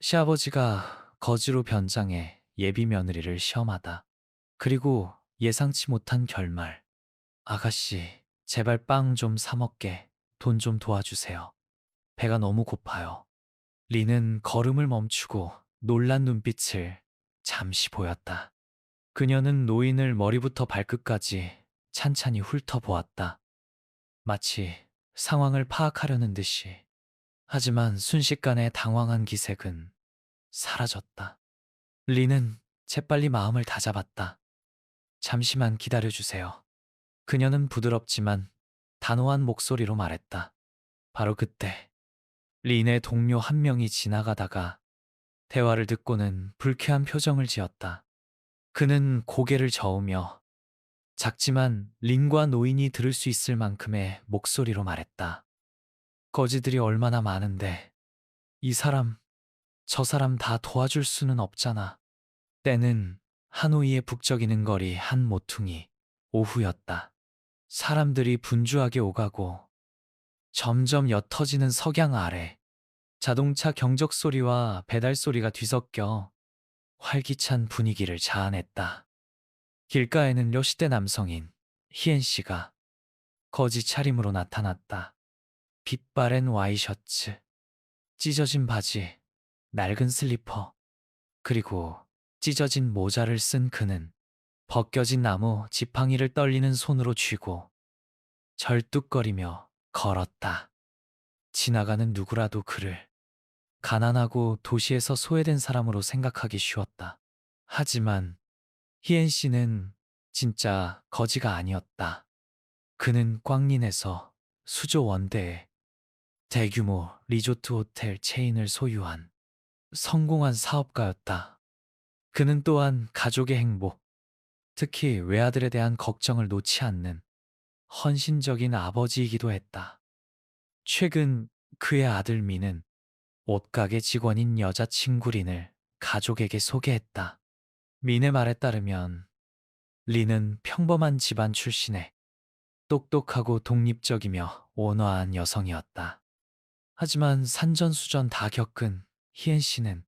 시아버지가 거지로 변장해 예비 며느리를 시험하다. 그리고 예상치 못한 결말. 아가씨, 제발 빵 좀 사 먹게. 돈 좀 도와주세요. 배가 너무 고파요. 리는 걸음을 멈추고 놀란 눈빛을 잠시 보였다. 그녀는 노인을 머리부터 발끝까지 찬찬히 훑어보았다. 마치 상황을 파악하려는 듯이. 하지만 순식간에 당황한 기색은 사라졌다. 리는 재빨리 마음을 다잡았다. 잠시만 기다려주세요. 그녀는 부드럽지만 단호한 목소리로 말했다. 바로 그때 린의 동료 한 명이 지나가다가 대화를 듣고는 불쾌한 표정을 지었다. 그는 고개를 저으며 작지만 린과 노인이 들을 수 있을 만큼의 목소리로 말했다. 거지들이 얼마나 많은데 이 사람, 저 사람 다 도와줄 수는 없잖아. 때는 하노이의 북적이는 거리 한 모퉁이 오후였다. 사람들이 분주하게 오가고 점점 옅어지는 석양 아래 자동차 경적 소리와 배달 소리가 뒤섞여 활기찬 분위기를 자아냈다. 길가에는 여시대 남성인 희엔 씨가 거지 차림으로 나타났다. 빛바랜 와이셔츠, 찢어진 바지, 낡은 슬리퍼, 그리고 찢어진 모자를 쓴 그는 벗겨진 나무 지팡이를 떨리는 손으로 쥐고 절뚝거리며 걸었다. 지나가는 누구라도 그를 가난하고 도시에서 소외된 사람으로 생각하기 쉬웠다. 하지만 희엔 씨는 진짜 거지가 아니었다. 그는 꽝린에서 수조 원대의 대규모 리조트 호텔 체인을 소유한 성공한 사업가였다. 그는 또한 가족의 행복, 특히 외아들에 대한 걱정을 놓지 않는 헌신적인 아버지이기도 했다. 최근 그의 아들 미는 옷가게 직원인 여자친구 린을 가족에게 소개했다. 민의 말에 따르면 린은 평범한 집안 출신의 똑똑하고 독립적이며 온화한 여성이었다. 하지만 산전수전 다 겪은 희엔 씨는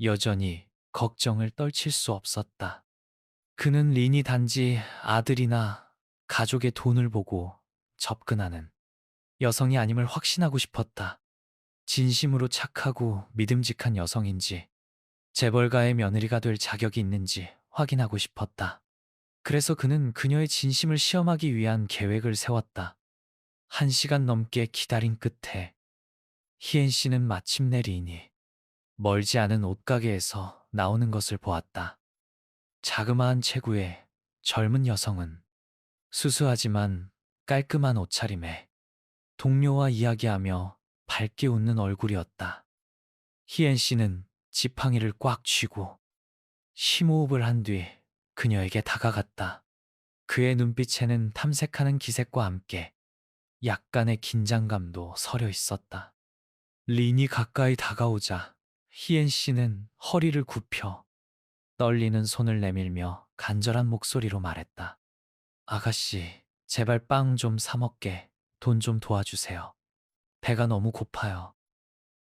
여전히 걱정을 떨칠 수 없었다. 그는 린이 단지 아들이나 가족의 돈을 보고 접근하는 여성이 아님을 확신하고 싶었다. 진심으로 착하고 믿음직한 여성인지 재벌가의 며느리가 될 자격이 있는지 확인하고 싶었다. 그래서 그는 그녀의 진심을 시험하기 위한 계획을 세웠다. 1시간 넘게 기다린 끝에 희엔 씨는 마침내 린이 멀지 않은 옷가게에서 나오는 것을 보았다. 자그마한 체구의 젊은 여성은 수수하지만 깔끔한 옷차림에 동료와 이야기하며 밝게 웃는 얼굴이었다. 희엔 씨는 지팡이를 꽉 쥐고 심호흡을 한 뒤 그녀에게 다가갔다. 그의 눈빛에는 탐색하는 기색과 함께 약간의 긴장감도 서려 있었다. 린이 가까이 다가오자 희엔 씨는 허리를 굽혀 떨리는 손을 내밀며 간절한 목소리로 말했다. 아가씨, 제발 빵 좀 사 먹게. 돈 좀 도와주세요. 배가 너무 고파요.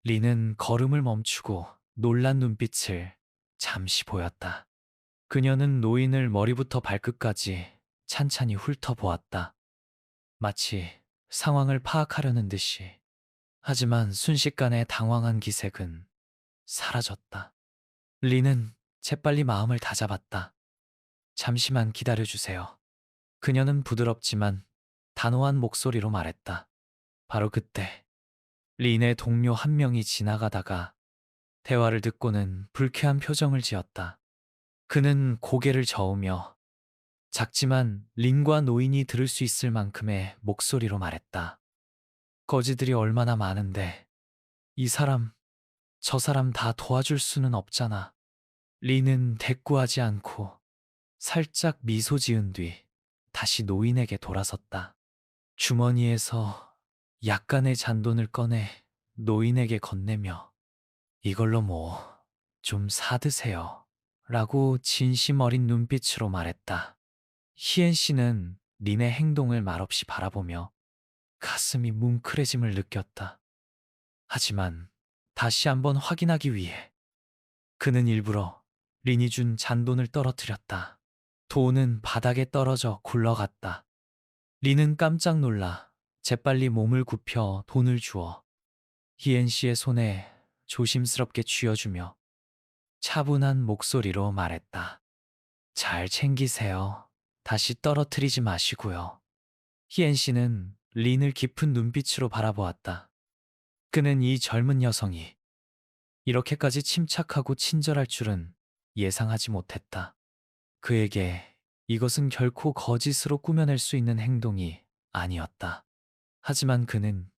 리는 걸음을 멈추고 놀란 눈빛을 잠시 보였다. 그녀는 노인을 머리부터 발끝까지 찬찬히 훑어보았다. 마치 상황을 파악하려는 듯이. 하지만 순식간에 당황한 기색은 사라졌다. 리는 재빨리 마음을 다잡았다. 잠시만 기다려주세요. 그녀는 부드럽지만 단호한 목소리로 말했다. 바로 그때 린의 동료 한 명이 지나가다가 대화를 듣고는 불쾌한 표정을 지었다. 그는 고개를 저으며 작지만 린과 노인이 들을 수 있을 만큼의 목소리로 말했다. 거지들이 얼마나 많은데 이 사람, 저 사람 다 도와줄 수는 없잖아. 린은 대꾸하지 않고 살짝 미소 지은 뒤 다시 노인에게 돌아섰다. 주머니에서 약간의 잔돈을 꺼내 노인에게 건네며 이걸로 뭐 좀 사드세요. 라고 진심 어린 눈빛으로 말했다. 희엔 씨는 린의 행동을 말없이 바라보며 가슴이 뭉클해짐을 느꼈다. 하지만 다시 한번 확인하기 위해 그는 일부러 린이 준 잔돈을 떨어뜨렸다. 돈은 바닥에 떨어져 굴러갔다. 린은 깜짝 놀라 재빨리 몸을 굽혀 돈을 주어 희엔 씨의 손에 조심스럽게 쥐어주며 차분한 목소리로 말했다. 잘 챙기세요. 다시 떨어뜨리지 마시고요. 희엔 씨는 린을 깊은 눈빛으로 바라보았다. 그는 이 젊은 여성이 이렇게까지 침착하고 친절할 줄은 예상하지 못했다. 그에게 이것은 결코 거짓으로 꾸며낼 수 있는 행동이 아니었다. 하지만 그는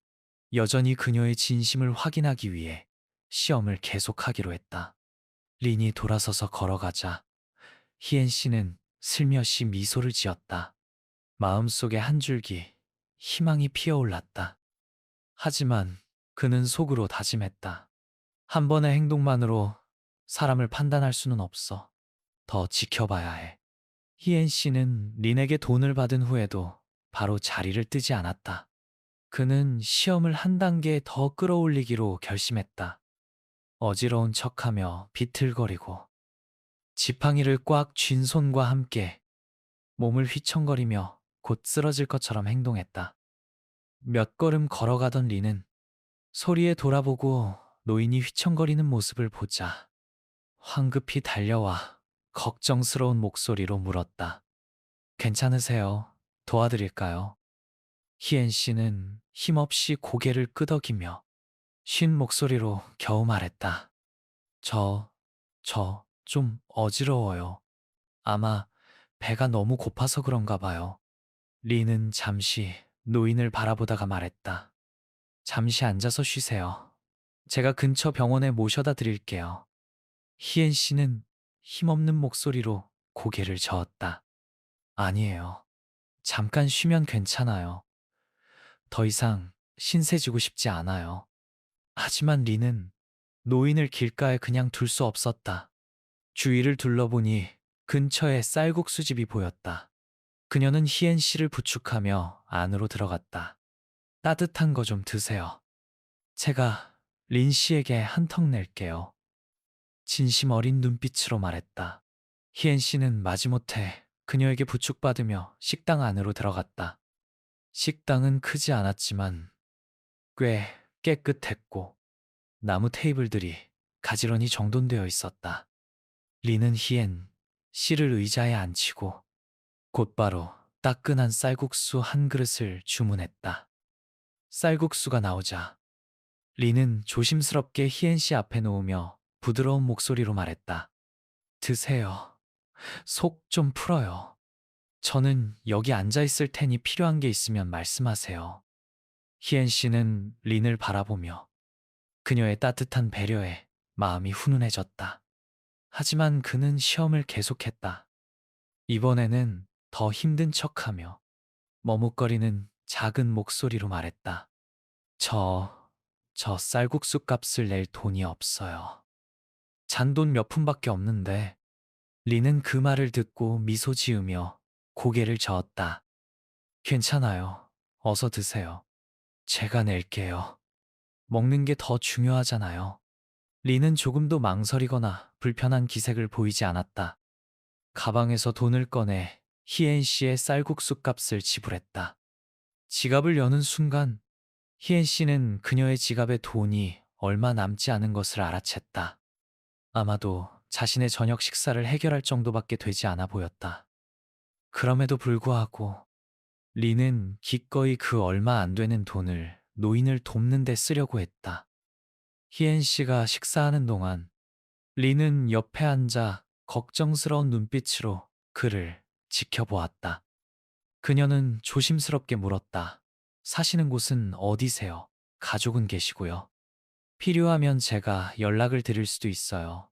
여전히 그녀의 진심을 확인하기 위해 시험을 계속하기로 했다. 린이 돌아서서 걸어가자 희엔 씨는 슬며시 미소를 지었다. 마음속에 한 줄기 희망이 피어올랐다. 하지만 그는 속으로 다짐했다. 한 번의 행동만으로 사람을 판단할 수는 없어. 더 지켜봐야 해. 희엔 씨는 린에게 돈을 받은 후에도 바로 자리를 뜨지 않았다. 그는 시험을 한 단계 더 끌어올리기로 결심했다. 어지러운 척하며 비틀거리고 지팡이를 꽉 쥔 손과 함께 몸을 휘청거리며 곧 쓰러질 것처럼 행동했다. 몇 걸음 걸어가던 린은 소리에 돌아보고 노인이 휘청거리는 모습을 보자 황급히 달려와 걱정스러운 목소리로 물었다. 괜찮으세요? 도와드릴까요? 희엔 씨는 힘없이 고개를 끄덕이며 쉰 목소리로 겨우 말했다. 좀 어지러워요. 아마 배가 너무 고파서 그런가 봐요. 리는 잠시 노인을 바라보다가 말했다. 잠시 앉아서 쉬세요. 제가 근처 병원에 모셔다 드릴게요. 희엔 씨는 힘없는 목소리로 고개를 저었다. 아니에요. 잠깐 쉬면 괜찮아요. 더 이상 신세지고 싶지 않아요. 하지만 리는 노인을 길가에 그냥 둘 수 없었다. 주위를 둘러보니 근처에 쌀국수집이 보였다. 그녀는 희엔 씨를 부축하며 안으로 들어갔다. 따뜻한 거 좀 드세요. 제가 린 씨에게 한턱 낼게요. 진심 어린 눈빛으로 말했다. 희엔 씨는 마지못해 그녀에게 부축받으며 식당 안으로 들어갔다. 식당은 크지 않았지만 꽤 깨끗했고 나무 테이블들이 가지런히 정돈되어 있었다. 리는 희엔 씨를 의자에 앉히고 곧바로 따끈한 쌀국수 한 그릇을 주문했다. 쌀국수가 나오자 리는 조심스럽게 희엔 씨 앞에 놓으며 부드러운 목소리로 말했다. 드세요. 속 좀 풀어요. 저는 여기 앉아 있을 테니 필요한 게 있으면 말씀하세요. 희엔 씨는 린을 바라보며 그녀의 따뜻한 배려에 마음이 훈훈해졌다. 하지만 그는 시험을 계속했다. 이번에는 더 힘든 척하며 머뭇거리는 작은 목소리로 말했다. 저 쌀국수 값을 낼 돈이 없어요. 잔돈 몇 푼밖에 없는데. 리는 그 말을 듣고 미소 지으며 고개를 저었다. 괜찮아요. 어서 드세요. 제가 낼게요. 먹는 게 더 중요하잖아요. 리는 조금도 망설이거나 불편한 기색을 보이지 않았다. 가방에서 돈을 꺼내 희엔 씨의 쌀국수 값을 지불했다. 지갑을 여는 순간 희엔 씨는 그녀의 지갑에 돈이 얼마 남지 않은 것을 알아챘다. 아마도 자신의 저녁 식사를 해결할 정도밖에 되지 않아 보였다. 그럼에도 불구하고 리는 기꺼이 그 얼마 안 되는 돈을 노인을 돕는 데 쓰려고 했다. 희엔 씨가 식사하는 동안 리는 옆에 앉아 걱정스러운 눈빛으로 그를 지켜보았다. 그녀는 조심스럽게 물었다. 사시는 곳은 어디세요? 가족은 계시고요. 필요하면 제가 연락을 드릴 수도 있어요.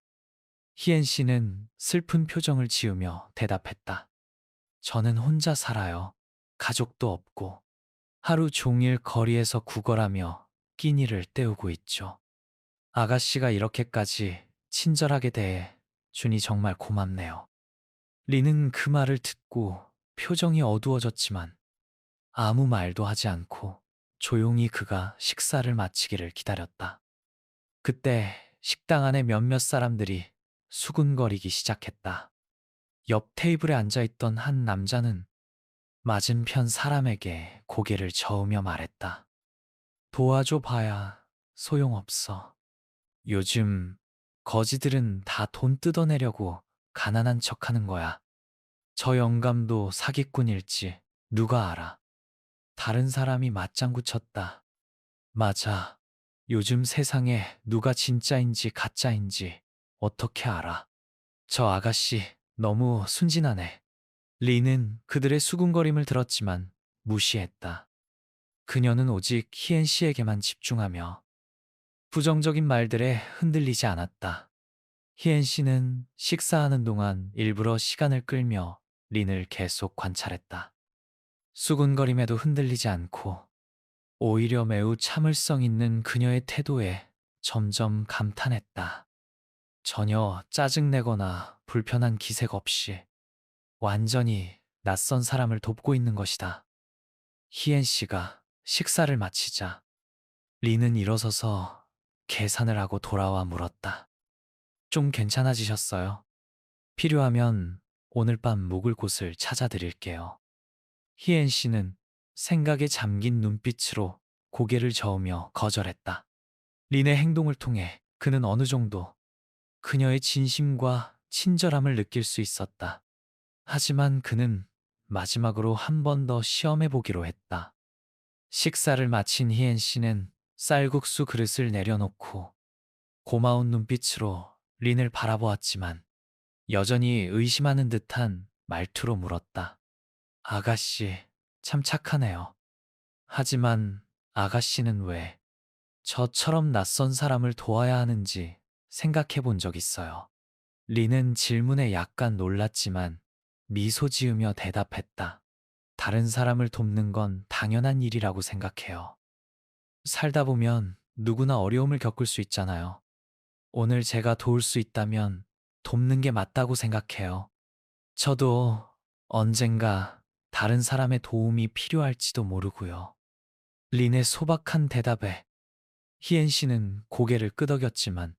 희엔 씨는 슬픈 표정을 지으며 대답했다. 저는 혼자 살아요. 가족도 없고 하루 종일 거리에서 구걸하며 끼니를 때우고 있죠. 아가씨가 이렇게까지 친절하게 대해 주니 정말 고맙네요. 리는 그 말을 듣고 표정이 어두워졌지만 아무 말도 하지 않고 조용히 그가 식사를 마치기를 기다렸다. 그때 식당 안에 몇몇 사람들이 수군거리기 시작했다. 옆 테이블에 앉아있던 한 남자는 맞은편 사람에게 고개를 저으며 말했다. 도와줘 봐야 소용없어. 요즘 거지들은 다 돈 뜯어내려고 가난한 척하는 거야. 저 영감도 사기꾼일지 누가 알아. 다른 사람이 맞장구 쳤다. 맞아. 요즘 세상에 누가 진짜인지 가짜인지 어떻게 알아. 저 아가씨 너무 순진하네. 리는 그들의 수군거림을 들었지만 무시했다. 그녀는 오직 희엔 씨에게만 집중하며 부정적인 말들에 흔들리지 않았다. 희엔 씨는 식사하는 동안 일부러 시간을 끌며 린을 계속 관찰했다. 수군거림에도 흔들리지 않고 오히려 매우 참을성 있는 그녀의 태도에 점점 감탄했다. 전혀 짜증내거나 불편한 기색 없이 완전히 낯선 사람을 돕고 있는 것이다. 희엔 씨가 식사를 마치자 리는 일어서서 계산을 하고 돌아와 물었다. 좀 괜찮아지셨어요? 필요하면 오늘 밤 묵을 곳을 찾아드릴게요. 희엔 씨는 생각에 잠긴 눈빛으로 고개를 저으며 거절했다. 린의 행동을 통해 그는 어느 정도 그녀의 진심과 친절함을 느낄 수 있었다. 하지만 그는 마지막으로 한 번 더 시험해 보기로 했다. 식사를 마친 희엔 씨는 쌀국수 그릇을 내려놓고 고마운 눈빛으로 린을 바라보았지만 여전히 의심하는 듯한 말투로 물었다. 아가씨, 참 착하네요. 하지만 아가씨는 왜 저처럼 낯선 사람을 도와야 하는지 생각해 본 적 있어요. 리는 질문에 약간 놀랐지만 미소 지으며 대답했다. 다른 사람을 돕는 건 당연한 일이라고 생각해요. 살다 보면 누구나 어려움을 겪을 수 있잖아요. 오늘 제가 도울 수 있다면 돕는 게 맞다고 생각해요. 저도 언젠가 다른 사람의 도움이 필요할지도 모르고요. 린의 소박한 대답에 희엔 씨는 고개를 끄덕였지만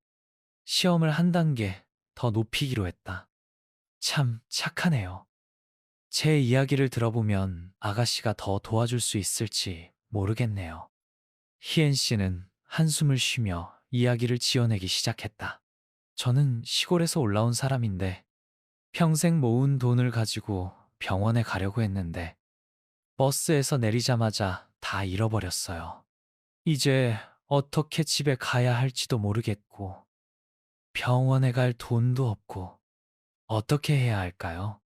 시험을 한 단계 더 높이기로 했다. 참 착하네요. 제 이야기를 들어보면 아가씨가 더 도와줄 수 있을지 모르겠네요. 희엔 씨는 한숨을 쉬며 이야기를 지어내기 시작했다. 저는 시골에서 올라온 사람인데 평생 모은 돈을 가지고 병원에 가려고 했는데 버스에서 내리자마자 다 잃어버렸어요. 이제 어떻게 집에 가야 할지도 모르겠고 병원에 갈 돈도 없고 어떻게 해야 할까요?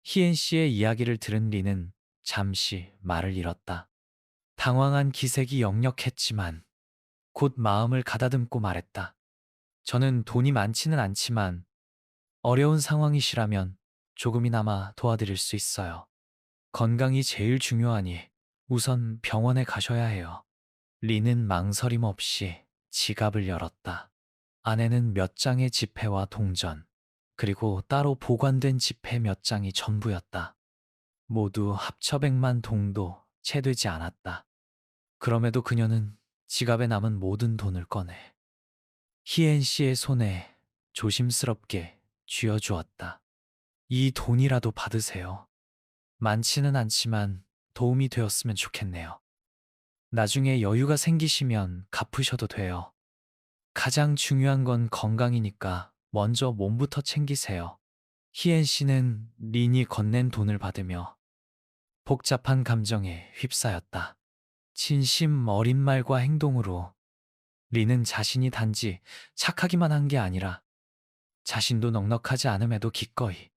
희엔 씨의 이야기를 들은 리는 잠시 말을 잃었다. 당황한 기색이 역력했지만 곧 마음을 가다듬고 말했다. 저는 돈이 많지는 않지만 어려운 상황이시라면 조금이나마 도와드릴 수 있어요. 건강이 제일 중요하니 우선 병원에 가셔야 해요. 리는 망설임 없이 지갑을 열었다. 안에는 몇 장의 지폐와 동전, 그리고 따로 보관된 지폐 몇 장이 전부였다. 모두 합쳐 100만 동도 채 되지 않았다. 그럼에도 그녀는 지갑에 남은 모든 돈을 꺼내 희엔 씨의 손에 조심스럽게 쥐어주었다. 이 돈이라도 받으세요. 많지는 않지만 도움이 되었으면 좋겠네요. 나중에 여유가 생기시면 갚으셔도 돼요. 가장 중요한 건 건강이니까 먼저 몸부터 챙기세요. 희엔 씨는 린이 건넨 돈을 받으며 복잡한 감정에 휩싸였다. 진심 어린 말과 행동으로 린은 자신이 단지 착하기만 한 게 아니라 자신도 넉넉하지 않음에도 기꺼이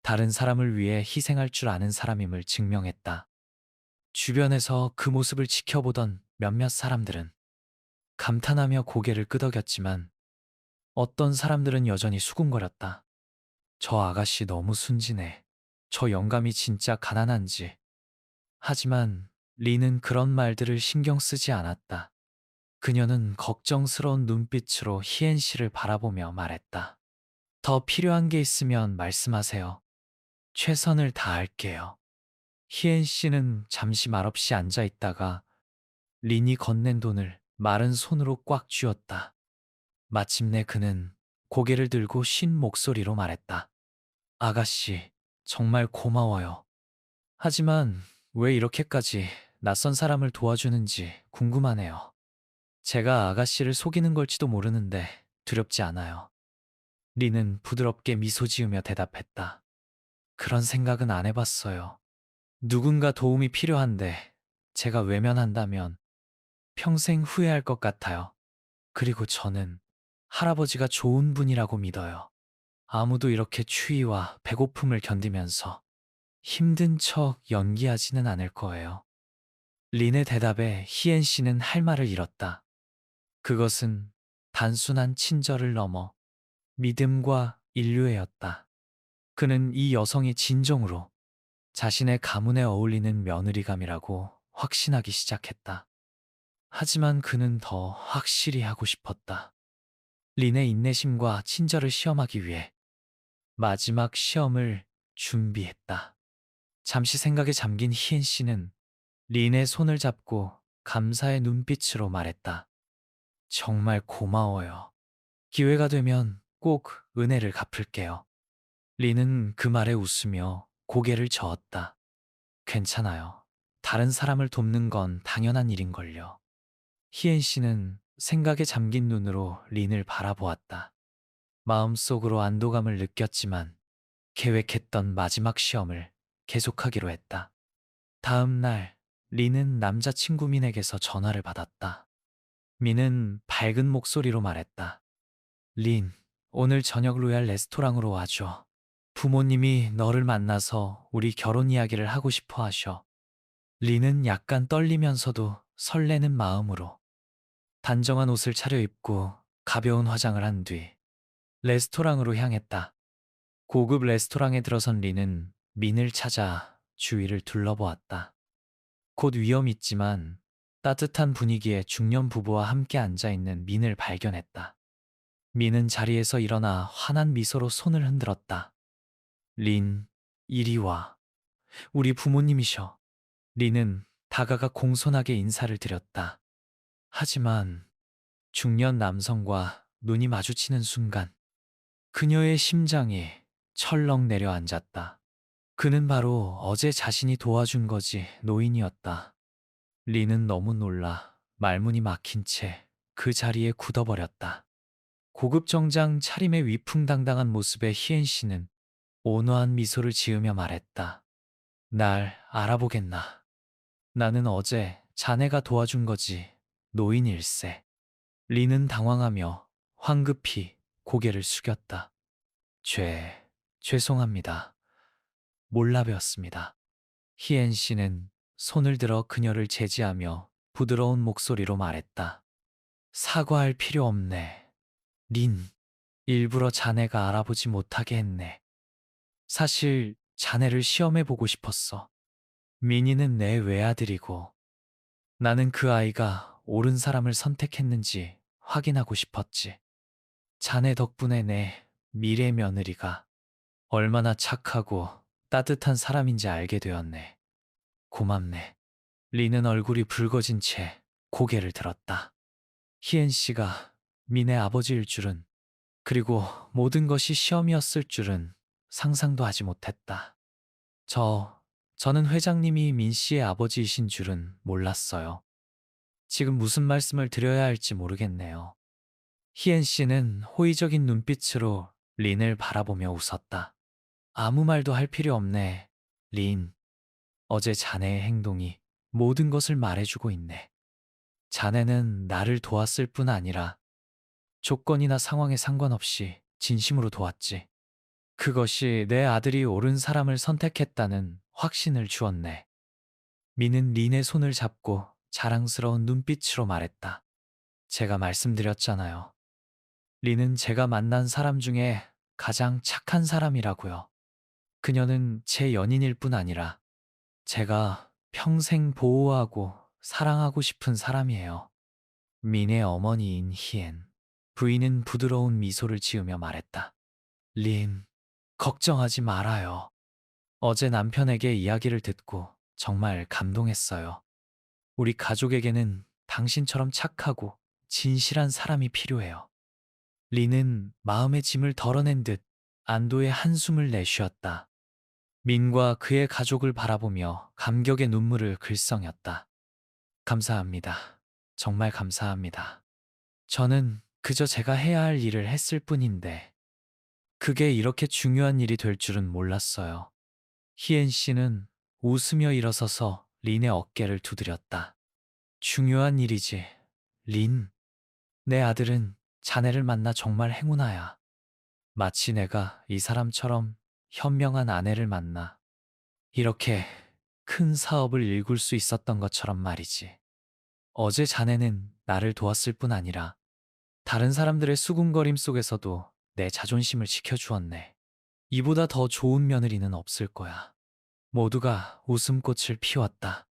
다른 사람을 위해 희생할 줄 아는 사람임을 증명했다. 주변에서 그 모습을 지켜보던 몇몇 사람들은 감탄하며 고개를 끄덕였지만 어떤 사람들은 여전히 수군거렸다. 저 아가씨 너무 순진해. 저 영감이 진짜 가난한지. 하지만 리는 그런 말들을 신경 쓰지 않았다. 그녀는 걱정스러운 눈빛으로 희엔 씨를 바라보며 말했다. 더 필요한 게 있으면 말씀하세요. 최선을 다할게요. 희엔 씨는 잠시 말없이 앉아 있다가 린이 건넨 돈을 마른 손으로 꽉 쥐었다. 마침내 그는 고개를 들고 쉰 목소리로 말했다. 아가씨, 정말 고마워요. 하지만 왜 이렇게까지 낯선 사람을 도와주는지 궁금하네요. 제가 아가씨를 속이는 걸지도 모르는데 두렵지 않아요. 리는 부드럽게 미소 지으며 대답했다. 그런 생각은 안 해봤어요. 누군가 도움이 필요한데 제가 외면한다면 평생 후회할 것 같아요. 그리고 저는 할아버지가 좋은 분이라고 믿어요. 아무도 이렇게 추위와 배고픔을 견디면서 힘든 척 연기하지는 않을 거예요. 린의 대답에 희엔 씨는 할 말을 잃었다. 그것은 단순한 친절을 넘어 믿음과 인류애였다. 그는 이 여성이 진정으로 자신의 가문에 어울리는 며느리감이라고 확신하기 시작했다. 하지만 그는 더 확실히 하고 싶었다. 린의 인내심과 친절을 시험하기 위해 마지막 시험을 준비했다. 잠시 생각에 잠긴 희엔 씨는 린의 손을 잡고 감사의 눈빛으로 말했다. 정말 고마워요. 기회가 되면 꼭 은혜를 갚을게요. 린은 그 말에 웃으며 고개를 저었다. 괜찮아요. 다른 사람을 돕는 건 당연한 일인걸요. 희엔 씨는 생각에 잠긴 눈으로 린을 바라보았다. 마음속으로 안도감을 느꼈지만 계획했던 마지막 시험을 계속하기로 했다. 다음 날, 린은 남자친구 민에게서 전화를 받았다. 민은 밝은 목소리로 말했다. 린, 오늘 저녁 로얄 레스토랑으로 와줘. 부모님이 너를 만나서 우리 결혼 이야기를 하고 싶어 하셔. 린은 약간 떨리면서도 설레는 마음으로 단정한 옷을 차려입고 가벼운 화장을 한 뒤 레스토랑으로 향했다. 고급 레스토랑에 들어선 린은 민을 찾아 주위를 둘러보았다. 곧 위험 있지만 따뜻한 분위기에 중년 부부와 함께 앉아있는 민을 발견했다. 민은 자리에서 일어나 환한 미소로 손을 흔들었다. 린, 이리 와. 우리 부모님이셔. 린은 다가가 공손하게 인사를 드렸다. 하지만 중년 남성과 눈이 마주치는 순간 그녀의 심장이 철렁 내려앉았다. 그는 바로 어제 자신이 도와준 거지 노인이었다. 리는 너무 놀라 말문이 막힌 채 그 자리에 굳어버렸다. 고급 정장 차림의 위풍당당한 모습에 희엔 씨는 온화한 미소를 지으며 말했다. 날 알아보겠나? 나는 어제 자네가 도와준 거지 노인일세. 리는 당황하며 황급히 고개를 숙였다. 죄송합니다. 몰라 뵀습니다. 희엔 씨는 손을 들어 그녀를 제지하며 부드러운 목소리로 말했다. 사과할 필요 없네. 린, 일부러 자네가 알아보지 못하게 했네. 사실 자네를 시험해보고 싶었어. 민희는 내 외아들이고 나는 그 아이가 옳은 사람을 선택했는지 확인하고 싶었지. 자네 덕분에 내 미래 며느리가 얼마나 착하고 따뜻한 사람인지 알게 되었네. 고맙네. 리는 얼굴이 붉어진 채 고개를 들었다. 희엔 씨가 민의 아버지일 줄은, 그리고 모든 것이 시험이었을 줄은 상상도 하지 못했다. 저는 회장님이 민 씨의 아버지이신 줄은 몰랐어요. 지금 무슨 말씀을 드려야 할지 모르겠네요. 희엔 씨는 호의적인 눈빛으로 린을 바라보며 웃었다. 아무 말도 할 필요 없네, 린. 어제 자네의 행동이 모든 것을 말해주고 있네. 자네는 나를 도왔을 뿐 아니라 조건이나 상황에 상관없이 진심으로 도왔지. 그것이 내 아들이 옳은 사람을 선택했다는 확신을 주었네. 미는 린의 손을 잡고 자랑스러운 눈빛으로 말했다. 제가 말씀드렸잖아요. 린은 제가 만난 사람 중에 가장 착한 사람이라고요. 그녀는 제 연인일 뿐 아니라 제가 평생 보호하고 사랑하고 싶은 사람이에요. 민의 어머니인 희엔. 부인은 부드러운 미소를 지으며 말했다. 린, 걱정하지 말아요. 어제 남편에게 이야기를 듣고 정말 감동했어요. 우리 가족에게는 당신처럼 착하고 진실한 사람이 필요해요. 리는 마음의 짐을 덜어낸 듯 안도의 한숨을 내쉬었다. 민과 그의 가족을 바라보며 감격의 눈물을 글썽였다. 감사합니다. 정말 감사합니다. 저는 그저 제가 해야 할 일을 했을 뿐인데 그게 이렇게 중요한 일이 될 줄은 몰랐어요. 희엔 씨는 웃으며 일어서서 린의 어깨를 두드렸다. 중요한 일이지. 린, 내 아들은 자네를 만나 정말 행운아야. 마치 내가 이 사람처럼 현명한 아내를 만나 이렇게 큰 사업을 일굴 수 있었던 것처럼 말이지. 어제 자네는 나를 도왔을 뿐 아니라 다른 사람들의 수군거림 속에서도 내 자존심을 지켜주었네. 이보다 더 좋은 며느리는 없을 거야. 모두가 웃음꽃을 피웠다.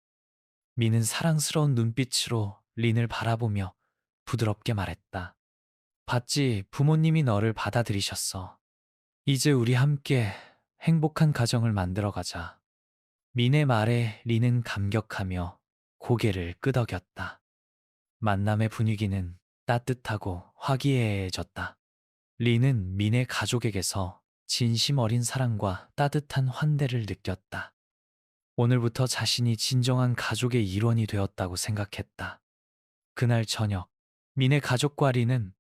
미는 사랑스러운 눈빛으로 린을 바라보며 부드럽게 말했다. 봤지, 부모님이 너를 받아들이셨어. 이제 우리 함께 행복한 가정을 만들어가자. 민의 말에 린은 감격하며 고개를 끄덕였다. 만남의 분위기는 따뜻하고 화기애애해졌다. 린은 민의 가족에게서 진심 어린 사랑과 따뜻한 환대를 느꼈다. 오늘부터 자신이 진정한 가족의 일원이 되었다고 생각했다. 그날 저녁, 민의 가족과 린은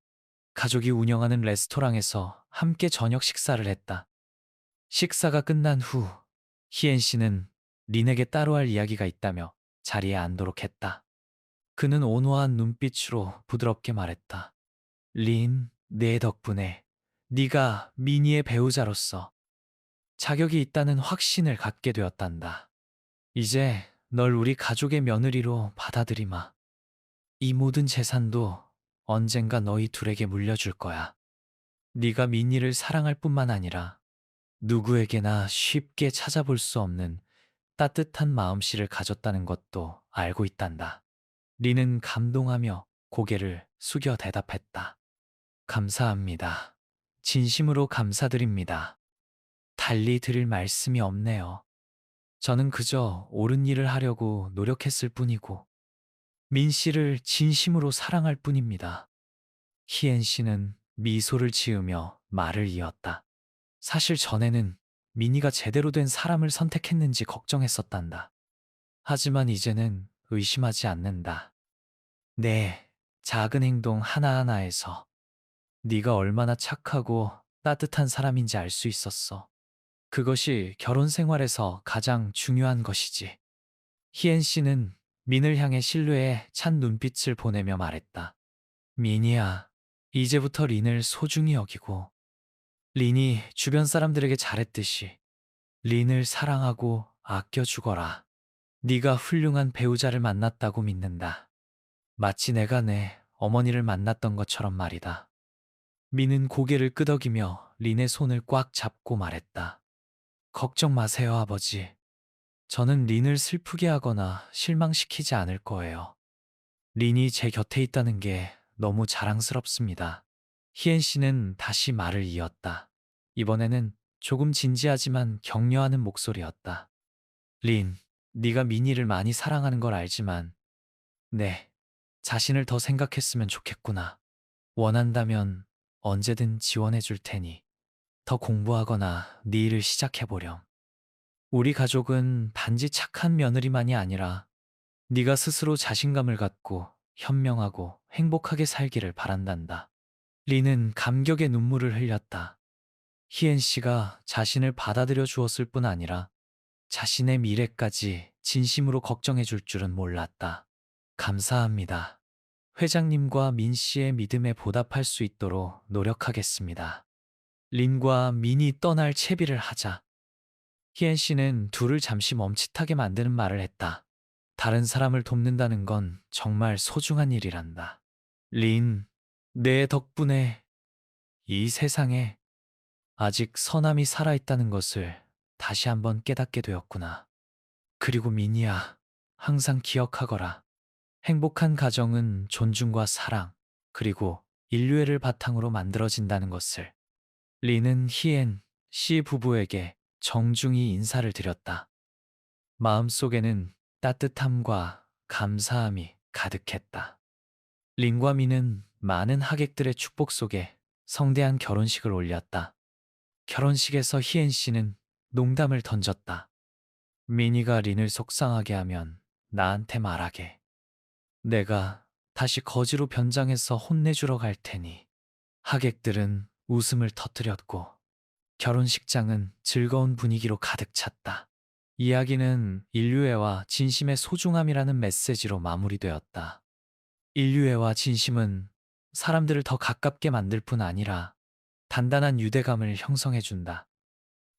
가족이 운영하는 레스토랑에서 함께 저녁 식사를 했다. 식사가 끝난 후, 희엔 씨는 린에게 따로 할 이야기가 있다며 자리에 앉도록 했다. 그는 온화한 눈빛으로 부드럽게 말했다. 린, 내 덕분에 네가 미니의 배우자로서 자격이 있다는 확신을 갖게 되었단다. 이제 널 우리 가족의 며느리로 받아들이마. 이 모든 재산도 언젠가 너희 둘에게 물려줄 거야. 네가 미니를 사랑할 뿐만 아니라 누구에게나 쉽게 찾아볼 수 없는 따뜻한 마음씨를 가졌다는 것도 알고 있단다. 리는 감동하며 고개를 숙여 대답했다. 감사합니다. 진심으로 감사드립니다. 달리 드릴 말씀이 없네요. 저는 그저 옳은 일을 하려고 노력했을 뿐이고, 민 씨를 진심으로 사랑할 뿐입니다. 희엔 씨는 미소를 지으며 말을 이었다. 사실 전에는 미니가 제대로 된 사람을 선택했는지 걱정했었단다. 하지만 이제는 의심하지 않는다. 네, 작은 행동 하나하나에서 네가 얼마나 착하고 따뜻한 사람인지 알 수 있었어. 그것이 결혼 생활에서 가장 중요한 것이지. 희엔 씨는 민을 향해 신뢰에 찬 눈빛을 보내며 말했다. 민이야, 이제부터 린을 소중히 여기고 린이 주변 사람들에게 잘했듯이 린을 사랑하고 아껴주거라. 네가 훌륭한 배우자를 만났다고 믿는다. 마치 내가 내 어머니를 만났던 것처럼 말이다. 민은 고개를 끄덕이며 린의 손을 꽉 잡고 말했다. 걱정 마세요, 아버지. 저는 린을 슬프게 하거나 실망시키지 않을 거예요. 린이 제 곁에 있다는 게 너무 자랑스럽습니다. 희엔 씨는 다시 말을 이었다. 이번에는 조금 진지하지만 격려하는 목소리였다. 린, 네가 미니를 많이 사랑하는 걸 알지만 네, 자신을 더 생각했으면 좋겠구나. 원한다면 언제든 지원해 줄 테니 더 공부하거나 네 일을 시작해 보렴. 우리 가족은 단지 착한 며느리만이 아니라 네가 스스로 자신감을 갖고 현명하고 행복하게 살기를 바란단다. 리는 감격의 눈물을 흘렸다. 희엔 씨가 자신을 받아들여 주었을 뿐 아니라 자신의 미래까지 진심으로 걱정해 줄 줄은 몰랐다. 감사합니다. 회장님과 민 씨의 믿음에 보답할 수 있도록 노력하겠습니다. 린과 민이 떠날 채비를 하자. 희엔 씨는 둘을 잠시 멈칫하게 만드는 말을 했다. 다른 사람을 돕는다는 건 정말 소중한 일이란다. 린, 내 덕분에 이 세상에 아직 선함이 살아있다는 것을 다시 한번 깨닫게 되었구나. 그리고 민이야, 항상 기억하거라. 행복한 가정은 존중과 사랑, 그리고 인류애를 바탕으로 만들어진다는 것을. 리는 희엔 씨 부부에게 정중히 인사를 드렸다. 마음속에는 따뜻함과 감사함이 가득했다. 린과 미는 많은 하객들의 축복 속에 성대한 결혼식을 올렸다. 결혼식에서 희엔 씨는 농담을 던졌다. 미니가 린을 속상하게 하면 나한테 말하게. 내가 다시 거지로 변장해서 혼내주러 갈 테니. 하객들은 웃음을 터뜨렸고 결혼식장은 즐거운 분위기로 가득 찼다. 이야기는 인류애와 진심의 소중함이라는 메시지로 마무리되었다. 인류애와 진심은 사람들을 더 가깝게 만들 뿐 아니라 단단한 유대감을 형성해준다.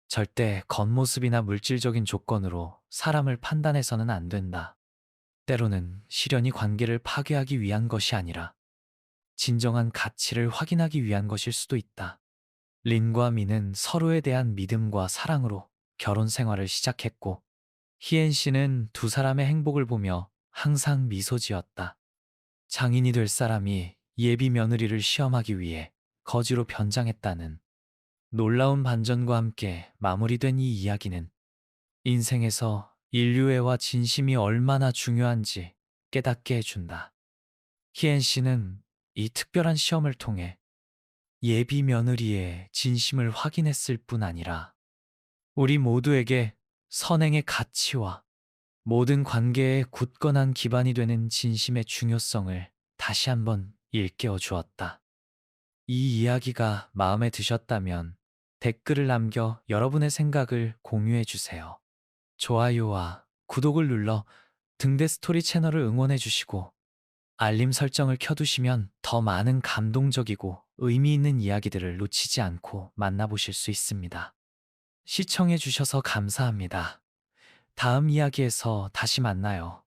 절대 겉모습이나 물질적인 조건으로 사람을 판단해서는 안 된다. 때로는 시련이 관계를 파괴하기 위한 것이 아니라 진정한 가치를 확인하기 위한 것일 수도 있다. 린과 미는 서로에 대한 믿음과 사랑으로 결혼 생활을 시작했고, 희엔 씨는 두 사람의 행복을 보며 항상 미소 지었다. 장인이 될 사람이 예비 며느리를 시험하기 위해 거지로 변장했다는 놀라운 반전과 함께 마무리된 이 이야기는 인생에서 인류애와 진심이 얼마나 중요한지 깨닫게 해준다. 희엔 씨는 이 특별한 시험을 통해 예비 며느리의 진심을 확인했을 뿐 아니라 우리 모두에게 선행의 가치와 모든 관계의 굳건한 기반이 되는 진심의 중요성을 다시 한번 일깨워 주었다. 이 이야기가 마음에 드셨다면 댓글을 남겨 여러분의 생각을 공유해 주세요. 좋아요와 구독을 눌러 등대 스토리 채널을 응원해 주시고 알림 설정을 켜두시면 더 많은 감동적이고 의미 있는 이야기들을 놓치지 않고 만나보실 수 있습니다. 시청해 주셔서 감사합니다. 다음 이야기에서 다시 만나요.